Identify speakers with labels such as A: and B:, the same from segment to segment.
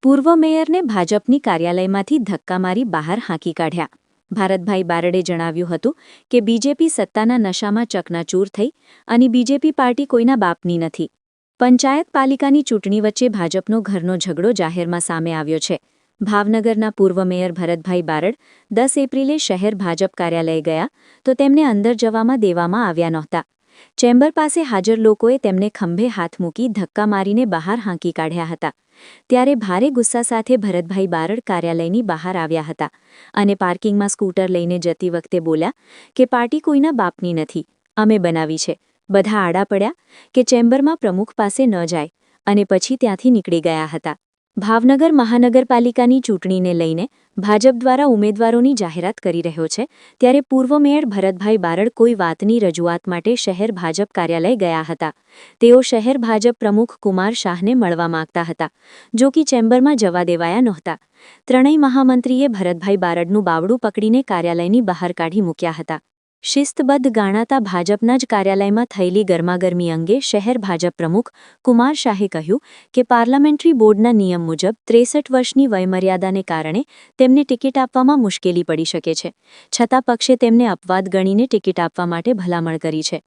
A: પૂર્વ મેયરને ભાજપની કાર્યાલયમાંથી ધક્કા મારી બહાર હાંકી કાઢ્યા. ભારતભાઈ બારડે જણાવ્યું હતું કે બીજેપી સત્તાના નશામાં ચકનાચૂર થઈ અને બીજેપી પાર્ટી કોઈના બાપની નથી. પંચાયત પાલિકાની ચૂંટણી વચ્ચે ભાજપનો ઘરનો ઝઘડો જાહેરમાં સામે આવ્યો છે. ભાવનગરના પૂર્વ મેયર ભરતભાઈ બારડ 10 એપ્રિલે શહેર ભાજપ કાર્યાલય ગયા તો તેમને અંદર જવામાં દેવામાં આવ્યા નહોતા. ચેમ્બર પાસે હાજર લોકોએ તેમને ખંભે હાથ મૂકી ધક્કા મારીને બહાર હાંકી કાઢ્યા હતા. ત્યારે ભારે ગુસ્સા સાથે ભરતભાઈ બારડ કાર્યાલયની બહાર આવ્યા હતા અને પાર્કિંગમાં સ્કૂટર લઈને જતી વખતે બોલ્યા કે પાર્ટી કોઈના બાપની નથી, અમે બનાવી છે. બધા આડા પડ્યા કે ચેમ્બરમાં પ્રમુખ પાસે ન જાય અને પછી ત્યાંથી નીકળી ગયા હતા. ભાવનગર મહાનગરપાલિકાની ચૂંટણીને લઈને ભાજપ દ્વારા ઉમેદવારોની જાહેરાત કરી રહ્યો છે ત્યારે પૂર્વ મેયર ભરતભાઈ બારડ કોઈ વાતની રજૂઆત માટે શહેર ભાજપ કાર્યાલય ગયા હતા. તેઓ શહેર ભાજપ પ્રમુખ કુમાર શાહને મળવા માંગતા હતા, જો કે ચેમ્બરમાં જવા દેવાયા નહોતા. ત્રણેય મહામંત્રીએ ભરતભાઈ બારડનું બાવડું પકડીને કાર્યાલયની બહાર કાઢી મૂક્યા હતા. શિસ્તબદ્ધ ગણાતા ભાજપના જ કાર્યાલયમાં થયેલી ગરમાગરમી અંગે શહેર ભાજપ પ્રમુખ કુમાર શાહે કહ્યું કે પાર્લામેન્ટરી બોર્ડના નિયમ મુજબ 63 વર્ષની વયમર્યાદાને કારણે તેમને ટિકિટ આપવામાં મુશ્કેલી પડી શકે છે. છતાં પક્ષે તેમને અપવાદ ગણીને ટિકિટ આપવા માટે ભલામણ કરી છે.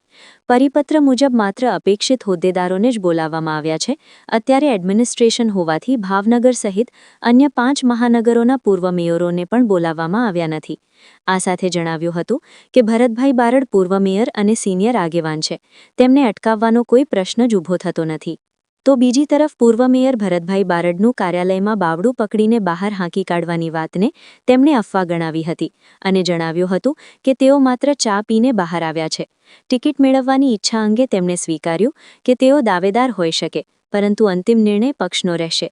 A: પરિપત્ર મુજબ માત્ર અપેક્ષિત હોદ્દેદારોને જ બોલાવવામાં આવ્યા છે. અત્યારે એડમિનિસ્ટ્રેશન હોવાથી ભાવનગર સહિત અન્ય 5 મહાનગરોના પૂર્વ મેયરોને પણ બોલાવવામાં આવ્યા નથી. આ સાથે જણાવ્યું હતું કે ભરતભાઈ બારડ પૂર્વ મેયર અને સિનિયર આગેવાન છે, તેમને અટકાવવાનો કોઈ પ્રશ્ન જ ઊભો થતો નથી. તો બીજી તરફ પૂર્વ મેયર ભરતભાઈ બારડનું કાર્યાલયમાં બાવડું પકડીને બહાર હાંકી કાઢવાની વાતને તેમણે અફવા ગણાવી હતી અને જણાવ્યું હતું કે તેઓ માત્ર ચા પીને બહાર આવ્યા છે. ટિકિટ મેળવવાની ઈચ્છા અંગે તેમણે સ્વીકાર્યું કે તેઓ દાવેદાર હોઈ શકે, પરંતુ અંતિમ નિર્ણય પક્ષનો રહેશે.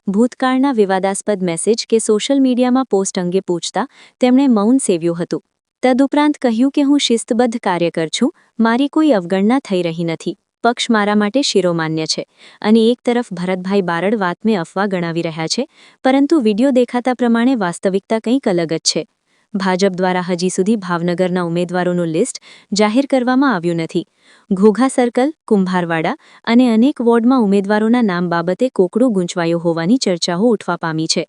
A: ભૂતકાળના વિવાદાસ્પદ મેસેજ કે સોશિયલ મીડિયામાં પોસ્ટ અંગે પૂછતા તેમણે મૌન સેવ્યું હતું. તદુપરાંત કહ્યું કે હું શિસ્તબદ્ધ કાર્યકર છું, મારી કોઈ અવગણના થઈ રહી નથી. પક્ષ મારા માટે શિરોમાન્ય છે અને એક તરફ ભરતભાઈ બારડ વાતને અફવા ગણાવી રહ્યા છે, પરંતુ વિડીયો દેખાતા પ્રમાણે વાસ્તવિકતા કંઈક અલગ જ છે. ભાજપ દ્વારા હજી સુધી ભાવનગરના ઉમેદવારોનું લિસ્ટ જાહેર કરવામાં આવ્યું નથી. ઘોઘા સર્કલ, કુંભારવાડા અને અનેક વોર્ડમાં ઉમેદવારોના નામ બાબતે કોકડો ગૂંચવાયો હોવાની ચર્ચાઓ ઉઠવા પામી છે.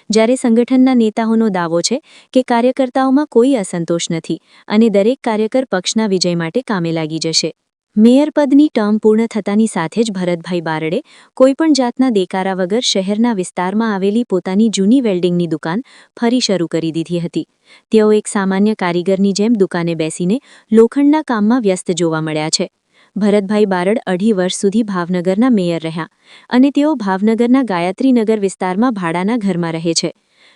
A: જ્યારે સંગઠનના નેતાઓનો દાવો છે કે કાર્યકર્તાઓમાં કોઈ અસંતોષ નથી અને દરેક કાર્યકર પક્ષના વિજય માટે કામે લાગી જશે. મેયર પદની ટર્મ પૂર્ણ થતાની સાથે જ ભરતભાઈ બારડે કોઈપણ જાતના દેકારા વગર શહેરના વિસ્તારમાં આવેલી પોતાની જૂની વેલ્ડિંગની દુકાન ફરી શરૂ કરી દીધી હતી. તેઓ એક સામાન્ય કારીગરની જેમ દુકાને બેસીને લોખંડના કામમાં વ્યસ્ત જોવા મળ્યા છે. ભરતભાઈ બારડ 2.5 વર્ષ સુધી ભાવનગરના મેયર રહ્યા અને તેઓ ભાવનગરના ગાયત્રીનગર વિસ્તારમાં ભાડાના ઘરમાં રહે છે.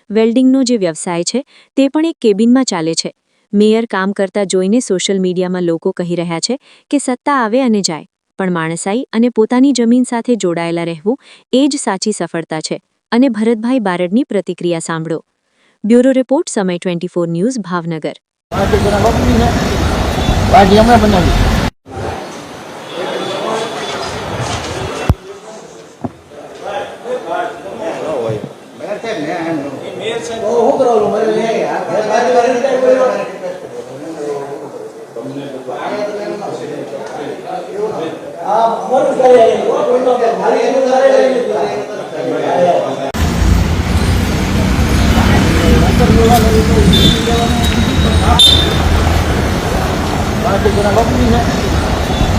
A: વેલ્ડિંગનો જે વ્યવસાય છે તે પણ એક કેબિનમાં ચાલે છે. મેયર કામ કરતા જોઈને સોશિયલ મીડિયામાં લોકો કહી રહ્યા છે કે સત્તા આવે અને જાય, પણ માણસાઈ અને પોતાની જમીન સાથે જોડાયેલા રહેવું એ જ સાચી સફળતા છે. અને ભરતભાઈ બારડની પ્રતિક્રિયા સાંભળો. બ્યુરો રિપોર્ટ, સમય 24 ન્યૂઝ, ભાવનગર.
B: પાર્ટી હમણાં બનાવી,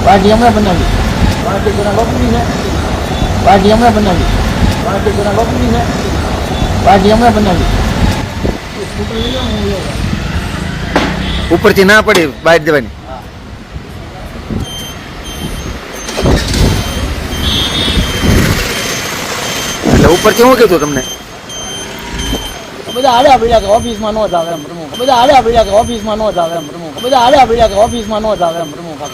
B: પાર્ટી હમણાં બનાવી, પાર્ટી હમણાં બનાવી, પાર્ટી હમણાં બનાવી. ઉપરથી ના પડે બહાર દેવાની. એટલે ઉપરથી હું કીધું તમને બધા આડ્યા પડ્યા કે ઓફિસમાં નો જ આવે એમ પ્રમુખ, બધા આડ્યા પડ્યા કે ઓફિસમાં નો જ આવે એમ પ્રમુખ, બધા આડ્યા પડ્યા કે ઓફિસમાં નો જ આવે એમ પ્રમુખ.